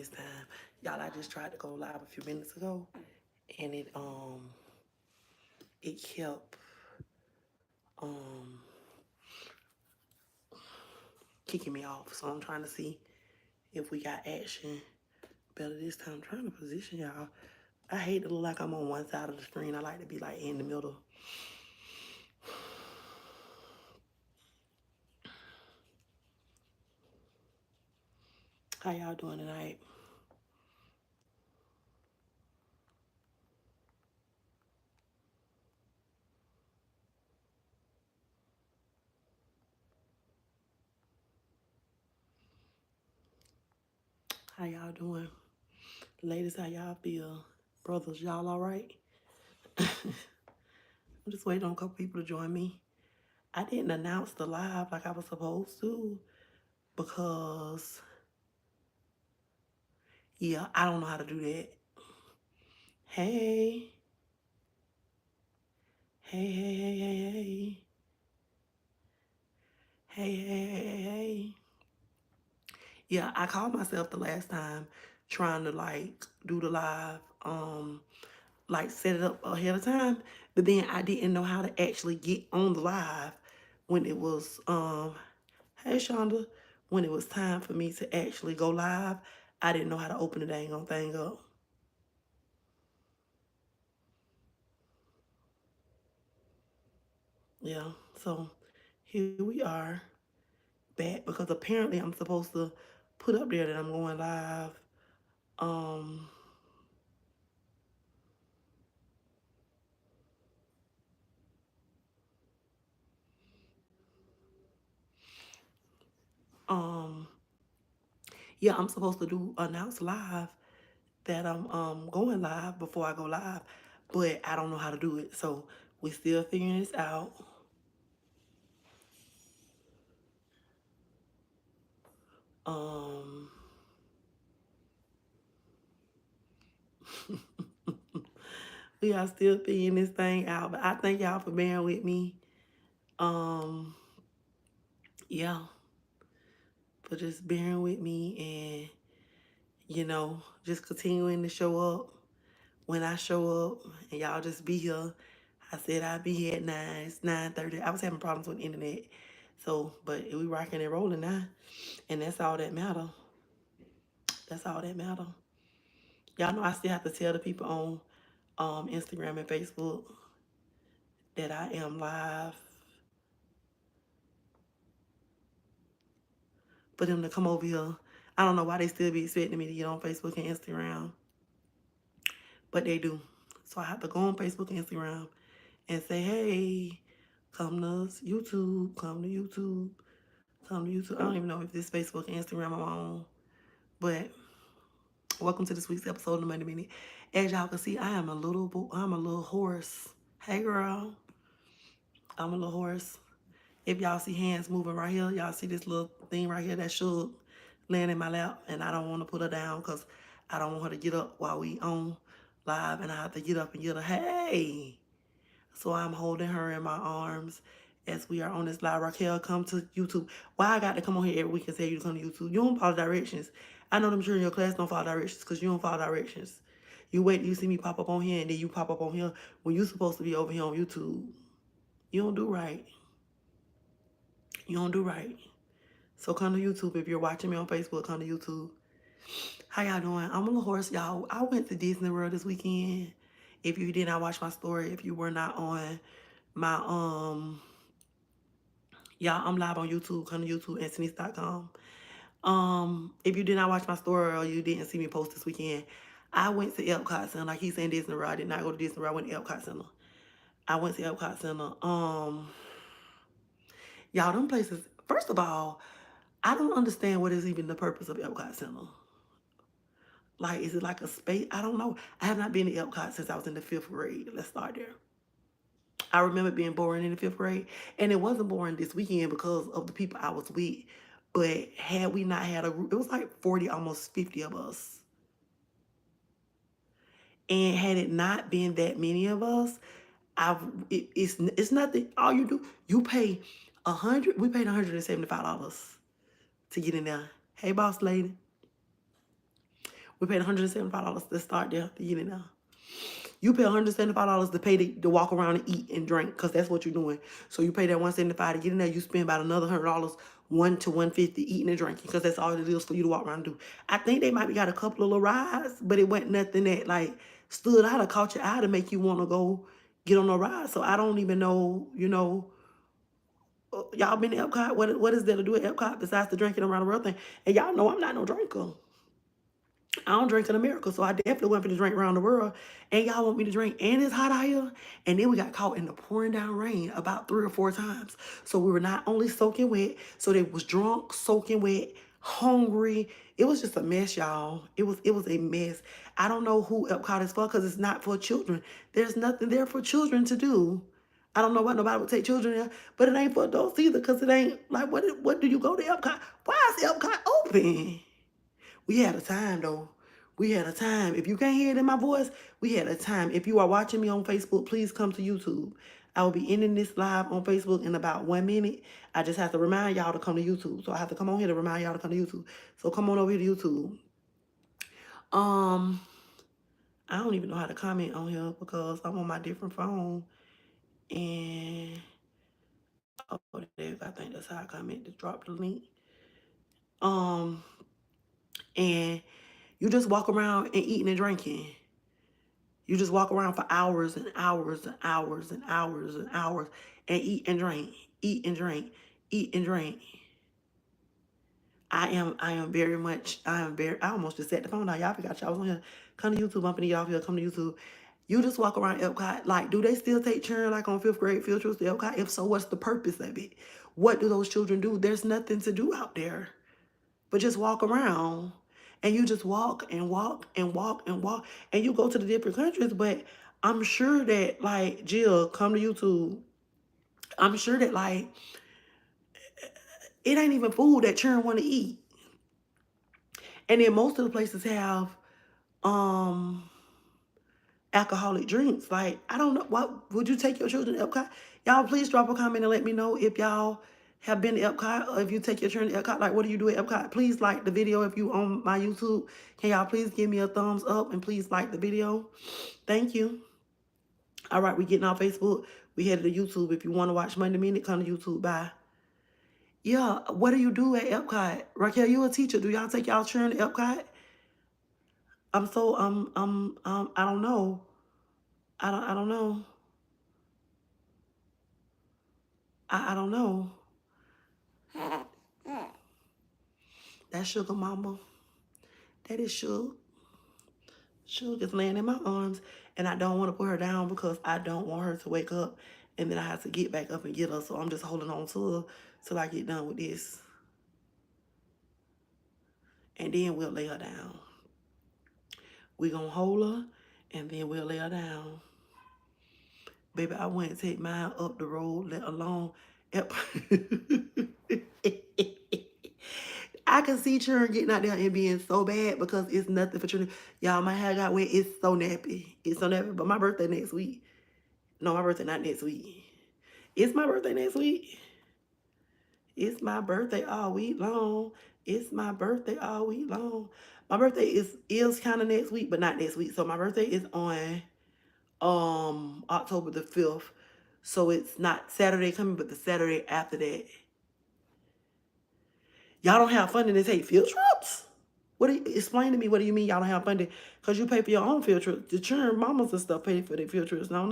this time. Y'all, I just tried to go live a few minutes ago and it kept um kicking me off. So I'm trying to see if we got action better this time. I'm trying to position y'all. I hate to look like I'm on one side of the screen. I like to be like in the middle. How y'all doing tonight? How y'all doing? Ladies, how y'all feel? Brothers, y'all all right? I'm just waiting on a couple people to join me. I didn't announce the live like I was supposed to because, yeah, I don't know how to do that. Hey, hey, hey, hey, hey, hey. Hey, hey, hey, hey, hey. Yeah, I called myself the last time trying to like do the live, like set it up ahead of time, but then I didn't know how to actually get on the live when it was, hey Shonda, when it was time for me to actually go live. I didn't know how to open the dang on thing up. Yeah, so here we are back because apparently I'm supposed to put up there that I'm going live. Um, um, yeah, I'm supposed to do announce live that I'm going live before I go live, but I don't know how to do it. So we still figuring this out. Um, we are still figuring this thing out, but I thank y'all for bearing with me. Um, yeah, for just bearing with me and just continuing to show up when I show up and y'all just be here. I said I'd be here at 9. It's 9:30. I was having problems with the internet. So, but we rocking and rolling now. And that's all that matter. That's all that matter. Y'all know I still have to tell the people on Instagram and Facebook that I am live for them to come over here. I don't know why they still be expecting me to get on Facebook and Instagram, but they do. So I have to go on Facebook and Instagram and say, hey, come to YouTube, come to YouTube, come to YouTube. I don't even know if this Facebook and Instagram I'm on, but welcome to this week's episode of the Monday Minute. As y'all can see, I'm a little hoarse. Hey girl, I'm a little hoarse. If y'all see hands moving right here, y'all see this little thing right here that should land in my lap, and I don't want to put her down because I don't want her to get up while we on live, and I have to get up and get her, hey. So I'm holding her in my arms as we are on this live. Raquel, come to YouTube. Why I got to come on here every week and tell you to come to YouTube? You don't follow directions. I know them sure in your class don't follow directions because you don't follow directions. You wait till you see me pop up on here and then you pop up on here when you're supposed to be over here on YouTube. You don't do right. You don't do right. So come to YouTube. If you're watching me on Facebook, come to YouTube. How y'all doing? I'm a little hoarse, y'all. I went to Disney World this weekend. If you did not watch my story, if you were not on my y'all, I'm live on YouTube. Come to YouTube, Anthony's.com. If you did not watch my story or you didn't see me post this weekend, I went to Epcot Center. Like he's saying Disney World. I did not go to Disney World. I went to Epcot Center. I went to Epcot Center. Y'all, them places, first of all, I don't understand what is even the purpose of Epcot Center. Like, is it like a space? I don't know. I have not been to Epcot since I was in the 5th grade. Let's start there. I remember being boring in the 5th grade, and it wasn't boring this weekend because of the people I was with. But had we not had a group, it was like 40, almost 50 of us. And had it not been that many of us, it's nothing. All you do, you pay we paid $175 to get in there. Hey, boss lady. We paid $175 to start there to get in there. You pay $175 to pay to walk around and eat and drink, because that's what you're doing. So you pay that $175 to get in there. You spend about another $100, $1 to $150 eating and drinking, because that's all it is for you to walk around and do. I think they might be got a couple of little rides, but it wasn't nothing that like stood out or caught your eye to make you want to go get on a ride. So I don't even know, y'all been to Epcot? What is there to do at Epcot besides the drinking around the world thing? And y'all know I'm not no drinker. I don't drink in America, so I definitely want me to drink around the world. And y'all want me to drink, and it's hot out here. And then we got caught in the pouring down rain about 3 or 4 times. So we were not only soaking wet, so they was drunk, soaking wet, hungry. It was just a mess, y'all. It was a mess. I don't know who Epcot is for, because it's not for children. There's nothing there for children to do. I don't know why nobody would take children there, but it ain't for adults either, because it ain't like, what do you go to Epcot? Why is Epcot open? We had a time though. We had a time. If you can't hear it in my voice, we had a time. If you are watching me on Facebook, please come to YouTube. I will be ending this live on Facebook in about 1 minute. I just have to remind y'all to come to YouTube. So I have to come on here to remind y'all to come to YouTube. So come on over here to YouTube. I don't even know how to comment on here because I'm on my different phone. And oh, there, I think that's how I comment. Just drop the link. And you just walk around and eating and drinking. You just walk around for hours and hours and hours and hours and hours and eat and drink, eat and drink, eat and drink. I almost just set the phone down. Y'all forgot y'all was on here. Come to YouTube. I'm finna get off here. Come to YouTube. You just walk around Epcot. Like, do they still take children like on 5th grade field trips to Epcot? If so, what's the purpose of it? What do those children do? There's nothing to do out there but just walk around. And you just walk and walk and walk and walk. And you go to the different countries, but I'm sure that, like, Jill, come to YouTube. I'm sure that, like, it ain't even food that children want to eat. And then most of the places have alcoholic drinks. Like, I don't know. What would you take your children to Epcot? Y'all, please drop a comment and let me know if y'all have been to Epcot, or if you take your children to Epcot. Like, what do you do at Epcot? Please like the video if you on my YouTube. Can y'all please give me a thumbs up and please like the video? Thank you. All right, we getting off Facebook. We headed to YouTube. If you want to watch Monday Minute, come to YouTube. Bye. Yeah, what do you do at Epcot? Raquel, you a teacher. Do y'all take y'all children to Epcot? I don't know. I don't know. I don't know. That's Sugar Mama. That is Sugar. Sugar's laying in my arms, and I don't want to put her down because I don't want her to wake up, and then I have to get back up and get her. So I'm just holding on to her till I get done with this. And then we'll lay her down. We're going to hold her, and then we'll lay her down. Baby, I wouldn't take mine up the road, let alone... I can see children getting out there and being so bad because it's nothing for children. Y'all, my hair got wet. It's so nappy. It's so nappy. But my birthday next week. No, my birthday not next week. It's my birthday next week. It's my birthday all week long. It's my birthday all week long. My birthday is kind of next week, but not next week. So my birthday is on October the 5th. So it's not Saturday coming, but the Saturday after that. Y'all don't have funding to take field trips? Explain to me, what do you mean y'all don't have funding? Because you pay for your own field trips. The children, mamas and stuff pay for their field trips, don't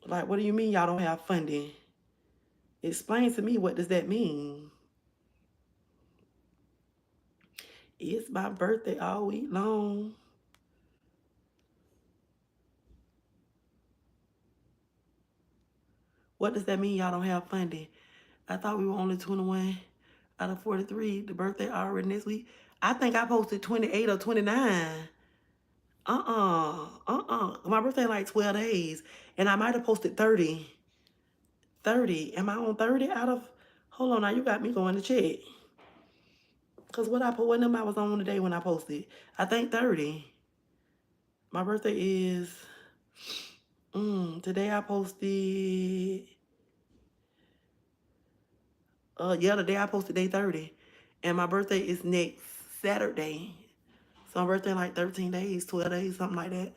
they? Like, what do you mean y'all don't have funding? Explain to me, what does that mean? It's my birthday all week long. What does that mean y'all don't have funding? I thought we were only 21 out of 43. The birthday already next week. I think I posted 28 or 29. My birthday like 12 days. And I might have posted 30. 30. Am I on 30 out of... Hold on now, you got me going to check. Because what number I was on today when I posted? I think 30. My birthday is... today I posted... the day I posted day 30. And my birthday is next Saturday. So my birthday in like 13 days, 12 days, something like that.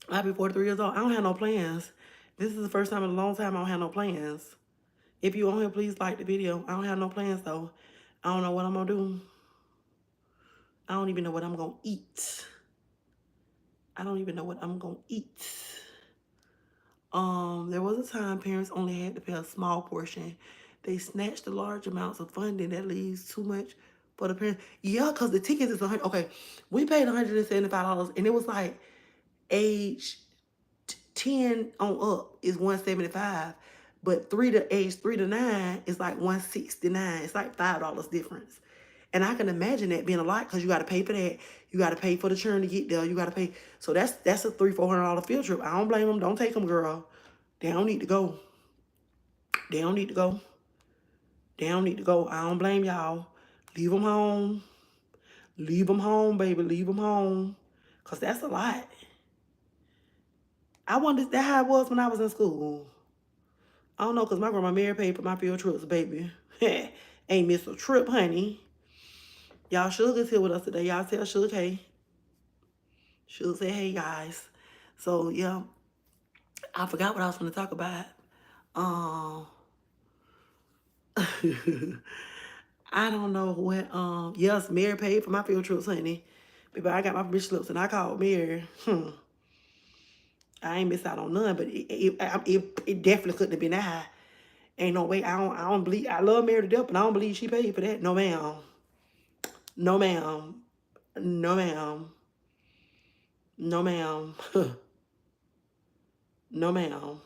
I'll be 43 years old. I don't have no plans. This is the first time in a long time I don't have no plans. If you on here, please like the video. I don't have no plans though. I don't know what I'm gonna do. I don't even know what I'm gonna eat. I don't even know what I'm gonna eat. There was a time parents only had to pay a small portion. They snatched the large amounts of funding that leaves too much for the parents. Yeah, because the tickets is 100. Okay, we paid $175, and it was like age 10 on up is 175, but age 3 to 9 is like 169. It's like $5 difference. And I can imagine that being a lot because you got to pay for that. You got to pay for the churn to get there. You got to pay. So that's a $300-400 field trip. I don't blame them. Don't take them, girl. They don't need to go. They don't need to go. They don't need to go. I don't blame y'all. Leave them home. Leave them home, baby. Leave them home. Because that's a lot. I wonder if that how it was when I was in school. I don't know, because my grandma Mary paid for my field trips, baby. Ain't miss a trip, honey. Y'all, Suge is here with us today. Y'all tell Suge, hey. Suge say, hey, guys. So, yeah. I forgot what I was going to talk about. I don't know what, yes, Mary paid for my field trips, honey. Baby, I got my permission slips and I called Mary. I ain't miss out on none, but it definitely couldn't have been that high. Ain't no way. I don't believe. I love Mary to death, but I don't believe she paid for that. No, ma'am. No, ma'am. No, ma'am. No, ma'am. No, ma'am.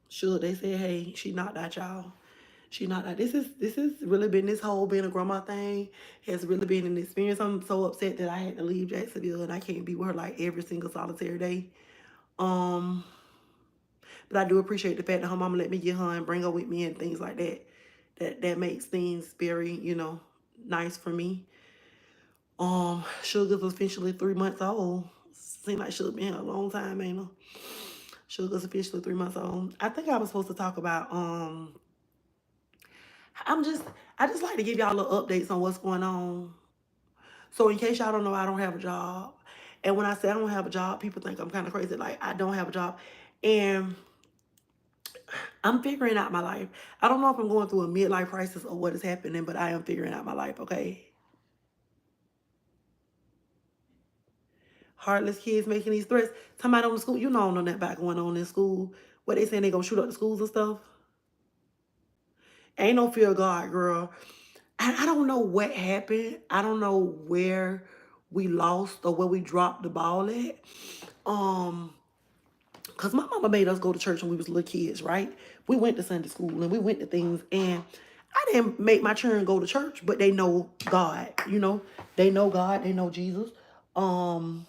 Sure, they said, hey, she knocked out y'all. She knocked out. This is really been this whole being a grandma thing has really been an experience. I'm so upset that I had to leave Jacksonville and I can't be with her like every single solitary day. But I do appreciate the fact that her mama let me get her and bring her with me and things like that. That makes things very, nice for me. Sugar's officially 3 months old. Seems like Sugar been here a long time, ain't her? Sugar's officially 3 months old. I think I was supposed to talk about I just like to give y'all little updates on what's going on. So in case y'all don't know, I don't have a job. And when I say I don't have a job, people think I'm kind of crazy. Like, I don't have a job. And I'm figuring out my life. I don't know if I'm going through a midlife crisis or what is happening, but I am figuring out my life, okay? Heartless kids making these threats. Somebody on the school, you know, I don't know that about going on in school. What they saying, they gonna shoot up the schools and stuff? Ain't no fear of God, girl. I don't know what happened. I don't know where we lost or where we dropped the ball at. Because my mama made us go to church when we was little kids, right? We went to Sunday school and we went to things, and I didn't make my children go to church, but they know God, They know God, they know Jesus. Hold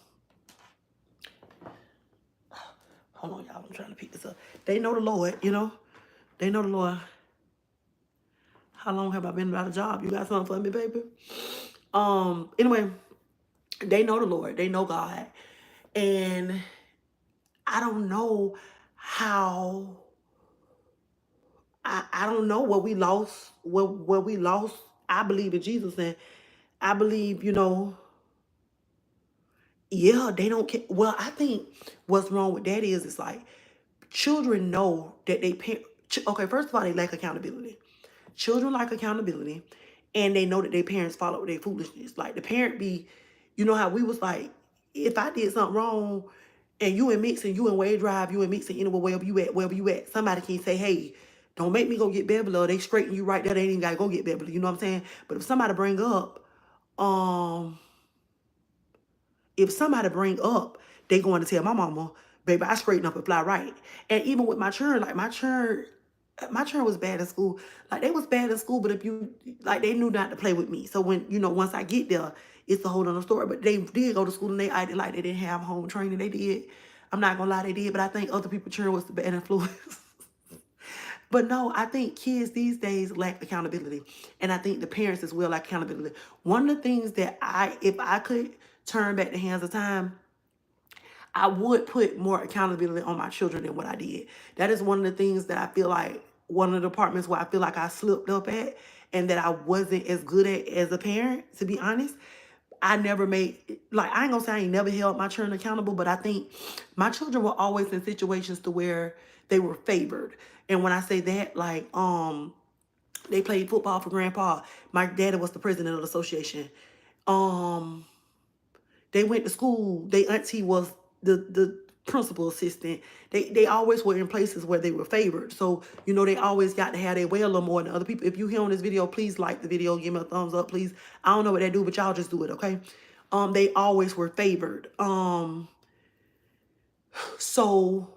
on, y'all, I'm trying to pick this up. They know the Lord, They know the Lord. How long have I been without a job? You got something for me, baby? Anyway, they know the Lord. They know God. And I don't know how, I don't know what we lost, where we lost. I believe in Jesus, and I believe, yeah, they don't care. Well, I think what's wrong with that is it's like children know that they okay, first of all, they lack accountability. Children like accountability, and they know that their parents follow their foolishness. Like the parent be, you know how we was like, if I did something wrong, and you and Mix and you and Wade Drive, you and Mix and anywhere wherever you at, somebody can say, hey, don't make me go get Beverly, or they straighten you right there. They ain't even gotta go get Beverly. You know what I'm saying? But um, if somebody bring up, they going to tell my mama, baby, I straighten up and fly right. And even with my churn, like my churn was bad in school. Like they was bad in school, but they knew not to play with me. So when, once I get there, it's a whole other story. But they did go to school and they acted like they didn't have home training. They did. I'm not gonna lie, they did. But I think other people churn was the bad influence. But no, I think kids these days lack accountability. And I think the parents as well lack accountability. One of the things that if I could turn back the hands of time, I would put more accountability on my children than what I did. That is one of the things that I feel like one of the departments where I feel like I slipped up at and that I wasn't as good at as a parent, to be honest. I never made, like, I ain't gonna say I ain't never held my children accountable, but I think my children were always in situations to where they were favored. And when I say that, like, they played football for grandpa. My daddy was the president of the association. Um, they went to school. They auntie was the principal assistant. They always were in places where they were favored. So, you know, they always got to have their way a little more than other people. If you hear on this video, please like the video, give me a thumbs up, please. I don't know what they do, but y'all just do it, okay? They always were favored. So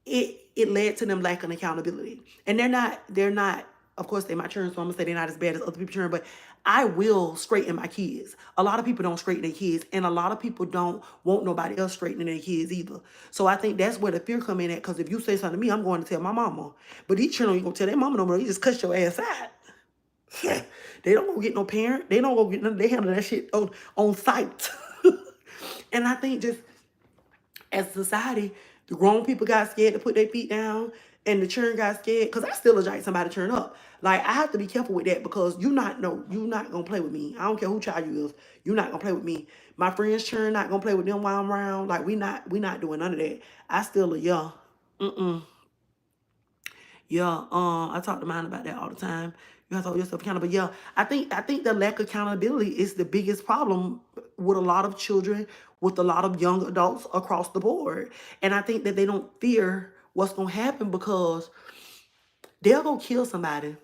it led to them lacking accountability. And they're not, of course they're my children, so I'm gonna say they're not as bad as other people's children, but I will straighten my kids. A lot of people don't straighten their kids, and a lot of people don't want nobody else straightening their kids either. So I think that's where the fear come in at, because if you say something to me, I'm going to tell my mama. But these children ain't gonna tell their mama no more, you just cuss your ass out. They don't go get no parent, they don't go get nothing, they handle that shit on site. And I think just as a society, the grown people got scared to put their feet down, and the children got scared. Cause I still a somebody turn up. Like, I have to be careful with that, because you not gonna play with me. I don't care who child you is. You not gonna play with me. My friends' children not gonna play with them while I'm around. Like, we not doing none of that. I still a yeah. Yeah, I talk to mine about that all the time. You have to hold yourself accountable. Yeah, I think the lack of accountability is the biggest problem with a lot of children, with a lot of young adults across the board. And I think that they don't fear what's gonna happen, because they'll go kill somebody.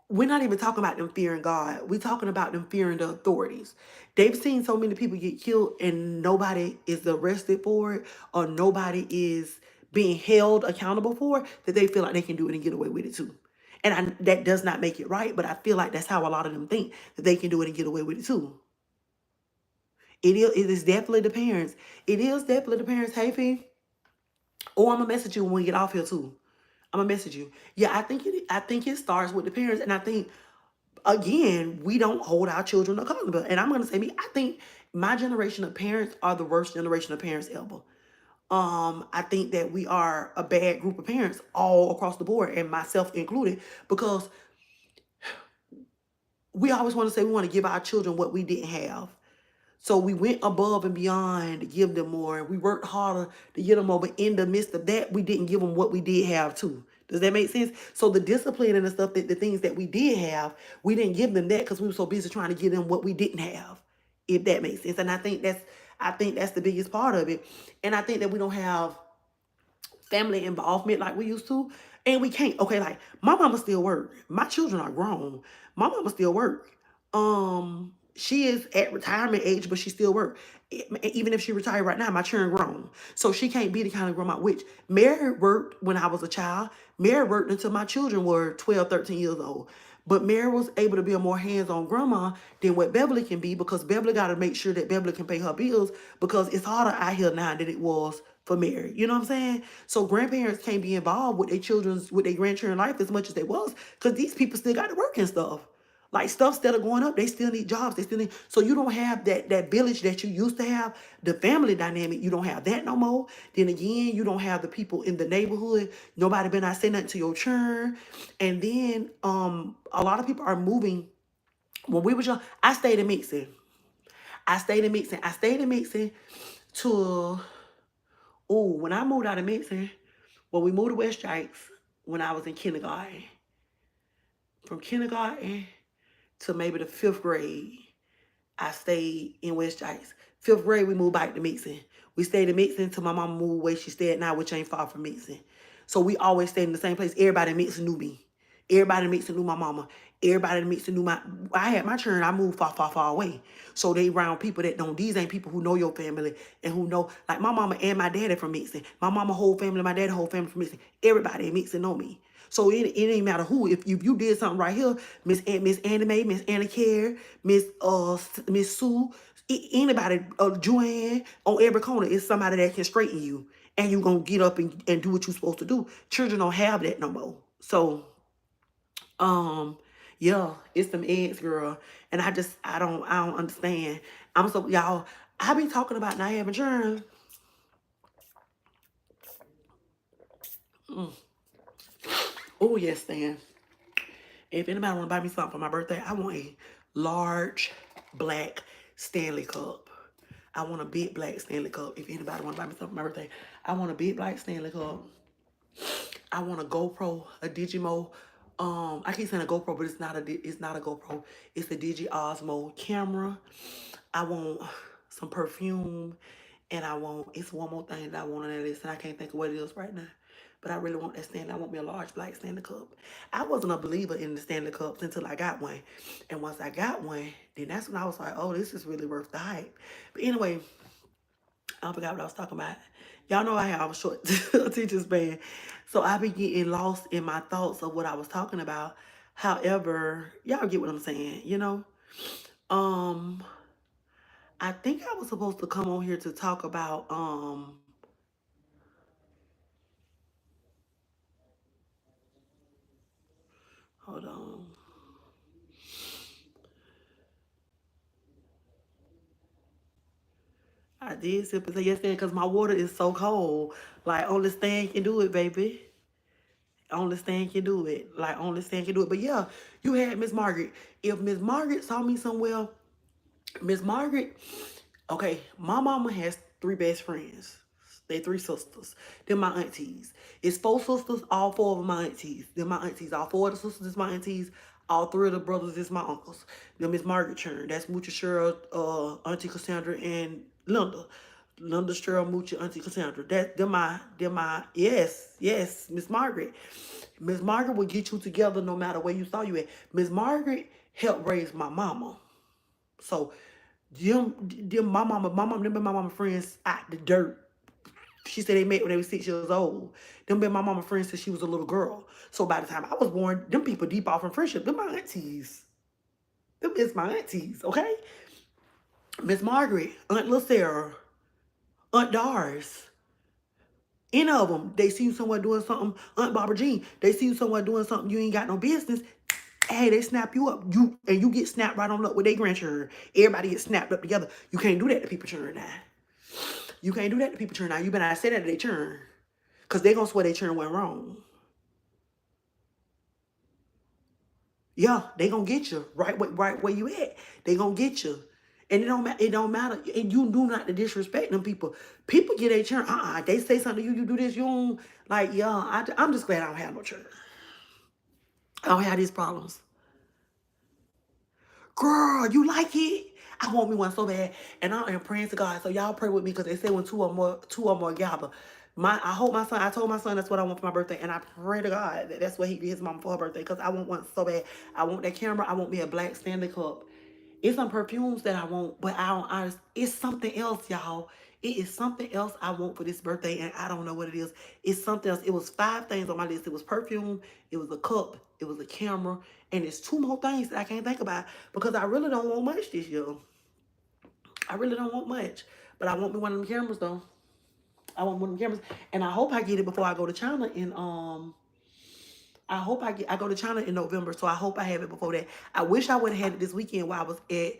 We're not even talking about them fearing God. We're talking about them fearing the authorities. They've seen so many people get killed and nobody is arrested for it, or nobody is being held accountable for it, that they feel like they can do it and get away with it too. And that does not make it right, but I feel like that's how a lot of them think, that they can do it and get away with it too. It is definitely the parents. It is definitely the parents. Hey, Fee. Or I'm gonna message you when we get off here too. I'm gonna message you. Yeah, I think it starts with the parents, and I think, again, we don't hold our children accountable. And I'm gonna say me, I think my generation of parents are the worst generation of parents ever. I think that we are a bad group of parents all across the board, and myself included, because we always want to say we want to give our children what we didn't have. So we went above and beyond to give them more. We worked harder to get them more. But in the midst of that, we didn't give them what we did have too. Does that make sense? So the discipline and the stuff, that the things that we did have, we didn't give them that because we were so busy trying to give them what we didn't have. If that makes sense. And I think that's the biggest part of it. And I think that we don't have family involvement like we used to. And we can't. Okay, like, my mama still work. My children are grown. My mama still work. She is at retirement age, but she still work. Even if she retired right now, my children grown. So she can't be the kind of grandma, which Mary worked when I was a child. Mary worked until my children were 12, 13 years old. But Mary was able to be a more hands-on grandma than what Beverly can be, because Beverly got to make sure that Beverly can pay her bills, because it's harder out here now than it was for Mary. You know what I'm saying? So grandparents can't be involved with their grandchildren life as much as they was, because these people still got to work and stuff. Like, stuff instead of going up, they still need jobs. They still need, so you don't have that village that you used to have, the family dynamic. You don't have that no more. Then again, you don't have the people in the neighborhood. Nobody been out saying nothing to your churn. And then a lot of people are moving. When we were young, I stayed in Mixon. I stayed in Mixon to, when I moved out of Mixon, when we moved to West Strikes, when I was in kindergarten. From kindergarten to maybe the 5th grade, I stayed in West Heights. 5th grade, we moved back to Mixon. We stayed in Mixon until my mama moved where she stayed now, which ain't far from Mixon. So we always stayed in the same place. Everybody in Mixon knew me. Everybody in Mixon knew my mama. Everybody in Mixon knew I had my children. I moved far, far, far away. So they around people that don't, these ain't people who know your family and who know, like, my mama and my daddy from Mixon. My mama whole family, my daddy whole family from Mixon. Everybody in Mixon know me. So it ain't matter who. If you did something right here, Miss Annie Mae, Miss Anna Care, Miss Sue, anybody, Joanne, on every corner is somebody that can straighten you, and you gonna get up and do what you're supposed to do. Children don't have that no more. So yeah, it's them eggs, girl. And I don't understand. I'm so, y'all, I be talking about not having children. Oh yes, Stan. If anybody want to buy me something for my birthday, I want a large black Stanley cup. I want a big black Stanley cup. If anybody want to buy me something for my birthday, I want a big black Stanley cup. I want a GoPro, a Digimo. I keep saying a GoPro, but it's not a GoPro. It's a Digi Osmo camera. I want some perfume, and it's one more thing that I want on that list, and I can't think of what it is right now. But I really want that Stanley. I want me a large black Stanley cup. I wasn't a believer in the Stanley cups until I got one. And once I got one, then that's when I was like, oh, this is really worth the hype. But anyway, I forgot what I was talking about. Y'all know I have a short attention span. So I be getting lost in my thoughts of what I was talking about. However, y'all get what I'm saying, you know? Um, I think I was supposed to come on here to talk about hold on. I did sip and say yes then because my water is so cold. Like only Stan can do it, baby. Only Stan can do it. Like only Stan can do it. But yeah, you had Miss Margaret. If Miss Margaret saw me somewhere, Miss Margaret, okay, my mama has three best friends. They three sisters. They're my aunties. It's four sisters, all four of them my aunties. They're my aunties. All four of the sisters is my aunties. All three of the brothers is my uncles. Then Miss Margaret Churn. That's Mucha Cheryl, Auntie Cassandra, and Linda. Linda Cheryl, Mucha, Auntie Cassandra. They're my, yes, Miss Margaret. Miss Margaret will get you together no matter where you saw you at. Miss Margaret helped raise my mama. So them them been my mama friends out the dirt. She said they met when they were 6 years old. Them been my mama friends since she was a little girl. So by the time I was born, them people deep off in friendship. Them my aunties. Them is my aunties, okay? Miss Margaret, Aunt LaSarah, Aunt Doris. Any of them, they see you somewhere doing something. Aunt Barbara Jean, they see you somewhere doing something you ain't got no business. Hey, they snap you up. You get snapped right on up with their grandchildren. Everybody gets snapped up together. You can't do that to people children now. You can't do that to people churn now. You better not say that to their churn. Because they going to swear their churn went wrong. Yeah, they going to get you right where you at. They going to get you. And it don't matter. And you do not to disrespect them people. People get their churn. They say something to you, you do this, you don't. Like, yeah, I'm just glad I don't have no churn. I don't have these problems. Girl, you like it? I want me one so bad. And I am praying to God. So y'all pray with me because they say when two or more gather. I told my son that's what I want for my birthday. And I pray to God that that's what he get his mama for her birthday. Because I want one so bad. I want that camera. I want me a black Stanley cup. It's some perfumes that I want, but it's something else, y'all. It is something else I want for this birthday, and I don't know what it is. It's something else. It was 5 things on my list. It was perfume, it was a cup, it was a camera, and it's two more things that I can't think about because I really don't want much this year. I really don't want much, but I want me one of them cameras though. I want one of them cameras, and I hope I get it before I go to China in I hope I go to China in November, so I hope I have it before that. I wish I would have had it this weekend while I was at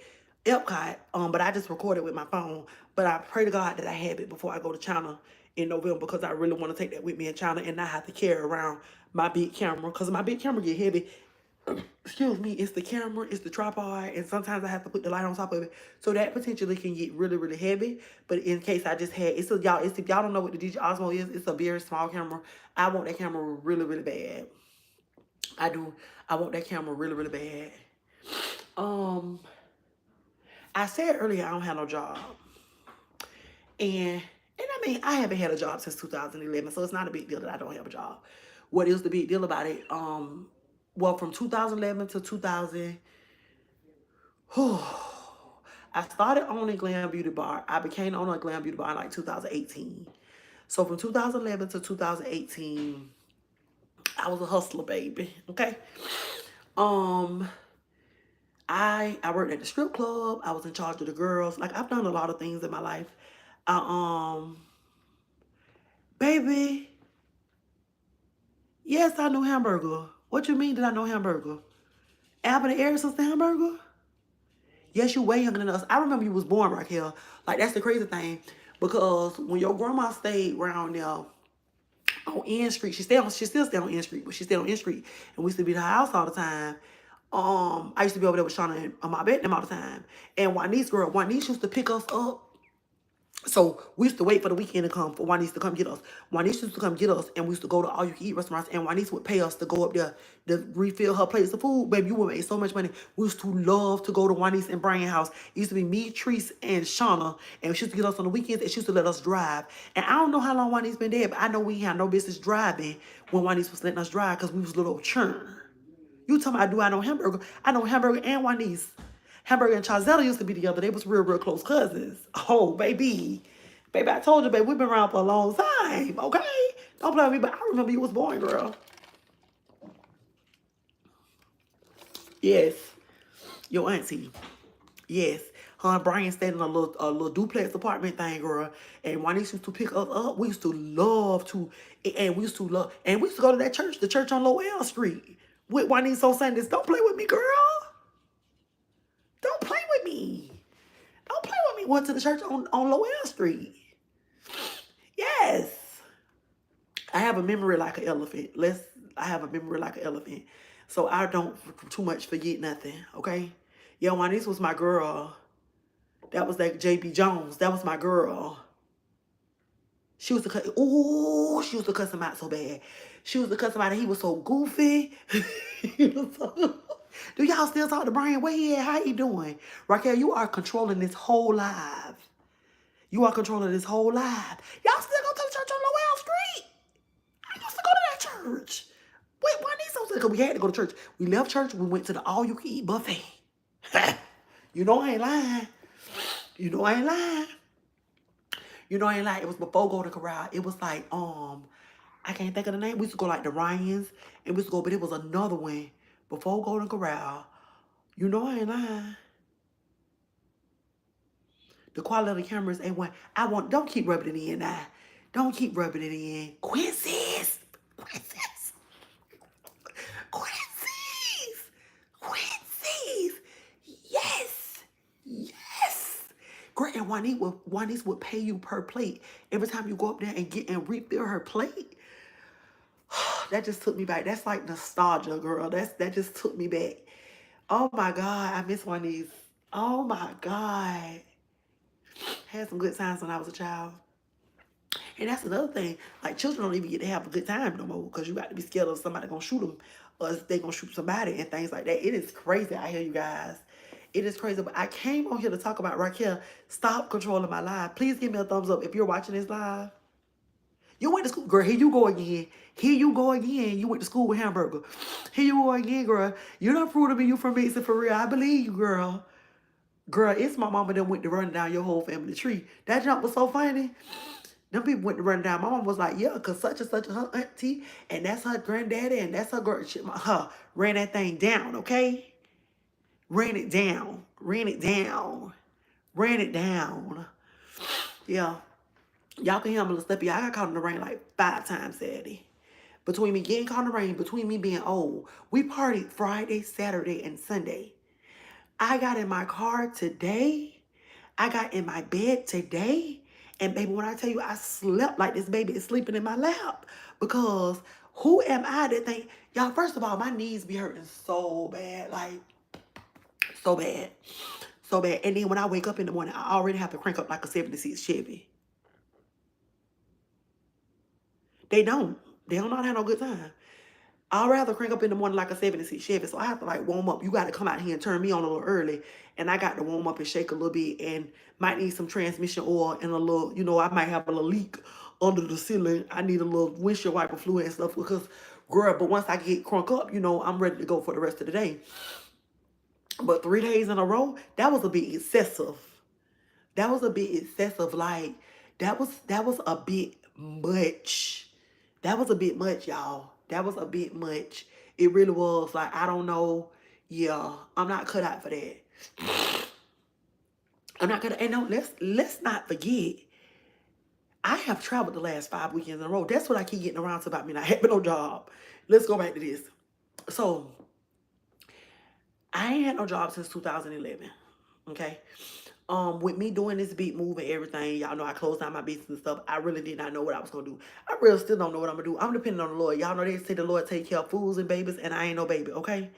Epcot, but I just recorded with my phone. But I pray to God that I have it before I go to China in November because I really want to take that with me in China and not have to carry around my big camera because my big camera get heavy. Excuse me, it's the camera, it's the tripod, and sometimes I have to put the light on top of it. So that potentially can get really, really heavy. But in case I just had, if y'all don't know what the DJ Osmo is, it's a very small camera. I want that camera really, really bad. I do. I want that camera really, really bad. Um, I said earlier I don't have no job. And I mean, I haven't had a job since 2011, so it's not a big deal that I don't have a job. What is the big deal about it? Well, from 2011 to 2000, I started owning Glam Beauty Bar. I became the owner of Glam Beauty Bar in like 2018. So from 2011 to 2018, I was a hustler, baby. Okay. Um, I worked at the strip club. I was in charge of the girls. Like I've done a lot of things in my life. I baby, yes, I know hamburger. What you mean did I know hamburger? Albert and Erickson's the hamburger? Yes, you way younger than us. I remember you was born right here. Like that's the crazy thing. Because when your grandma stayed around there, on N Street. She still stay on N Street, but she stayed on N Street. And we used to be at her house all the time. I used to be over there with Shauna and my bed them all the time. And Juanice used to pick us up. So we used to wait for the weekend to come for Juanice to come get us. Juanice used to come get us, and we used to go to all you can eat restaurants. And Juanice would pay us to go up there to refill her plates of food. Baby, you would make so much money. We used to love to go to Juanice and Brian house. It used to be me, Treese, and Shauna, and she used to get us on the weekends, and she used to let us drive. And I don't know how long Juanice been there, but I know we had no business driving when Juanice was letting us drive because we was little churn. You talking about, do I know Hamburger? I know Hamburger and Juanice. Hamburger and Chazella used to be together. They was real, real close cousins. Oh, baby. Baby, I told you, baby, we've been around for a long time, okay? Don't play with me, but I remember you was born, girl. Yes. Your auntie. Yes. Her and Brian stayed in a little duplex apartment thing, girl. And Juanice used to pick us up. We used to love to, and we used to go to that church, the church on Lowell Street. With Juanice on Sundays. Don't play with me, girl. Don't play with me. Don't play with me. Went to the church on Lowell Street. Yes. I have a memory like an elephant. I have a memory like an elephant. So I don't too much forget nothing, okay? Yeah, Juanice was my girl. That was like JB Jones. That was my girl. She was she used to cuss him out so bad. She was to cuss him out and he was so goofy. Do y'all still talk to Brian? Where he at? How he doing? Raquel, you are controlling this whole live. You are controlling this whole live. Y'all still go to the church on Lowell Street? I used to go to that church. Wait, why these so because we had to go to church. We left church, we went to the all-you-can-eat buffet. You know I ain't lying. You know I ain't lying. You know I ain't lying. It was before Golden Corral. It was like, I can't think of the name. We used to go like the Ryans. And we used to go, but it was another one before Golden Corral. You know I ain't lying. The quality of the cameras ain't one. Don't keep rubbing it in now. Don't keep rubbing it in. Quincy's. Quincy's. Quincy's. Quincy's. Yes. Yes. Great. And Juanice would pay you per plate. Every time you go up there and refill her plate. That just took me back. That's like nostalgia, girl. That just took me back. Oh my God. I miss Juanice. Oh my God. Had some good times when I was a child. And that's another thing. Like, children don't even get to have a good time no more because you got to be scared of somebody going to shoot them or they going to shoot somebody and things like that. It is crazy out here, you guys. It is crazy. But I came on here to talk about Raquel. Stop controlling my live. Please give me a thumbs up if you're watching this live. You went to school. Girl, here you go again. Here you go again. You went to school with Hamburger. Here you go again, girl. You done proved to me you from Mason for real. I believe you, girl. Girl, it's my mama that went to run down your whole family tree. That jump was so funny. Them people went to run down. My mom was like, yeah, because such and such her auntie, and that's her granddaddy, and that's her girl. Her ran that thing down, okay? Ran it down. Ran it down. Ran it down. Yeah. Y'all can hear me a little steppy. I got caught in the rain like 5 times Saturday. Between me getting caught in the rain, between me being old, we partied Friday, Saturday, and Sunday. I got in my car today. I got in my bed today. And baby, when I tell you I slept like this baby is sleeping in my lap. Because who am I to think? Y'all, first of all, my knees be hurting so bad. Like, so bad. So bad. And then when I wake up in the morning, I already have to crank up like a 76 Chevy. They don't know how to have no good time. I'd rather crank up in the morning like a 76 Chevy, so I have to like warm up. You got to come out here and turn me on a little early, and I got to warm up and shake a little bit, and might need some transmission oil and a little, I might have a little leak under the ceiling. I need a little windshield wiper fluid and stuff because, girl, but once I get crunk up, I'm ready to go for the rest of the day. But 3 days in a row, that was a bit excessive. That was a bit excessive. Like, that was a bit much. That was a bit much, y'all. That was a bit much. It really was. Like, I don't know. Yeah, I'm not cut out for that. I'm not gonna. And no, let's not forget. I have traveled the last 5 weekends in a row. That's what I keep getting around to about me not having no job. Let's go back to this. So, I ain't had no job since 2011. Okay. With me doing this big move and everything, y'all know I closed down my business and stuff. I really did not know what I was gonna do. I really still don't know what I'm gonna do. I'm depending on the Lord. Y'all know they say the Lord take care of fools and babies, and I ain't no baby, okay?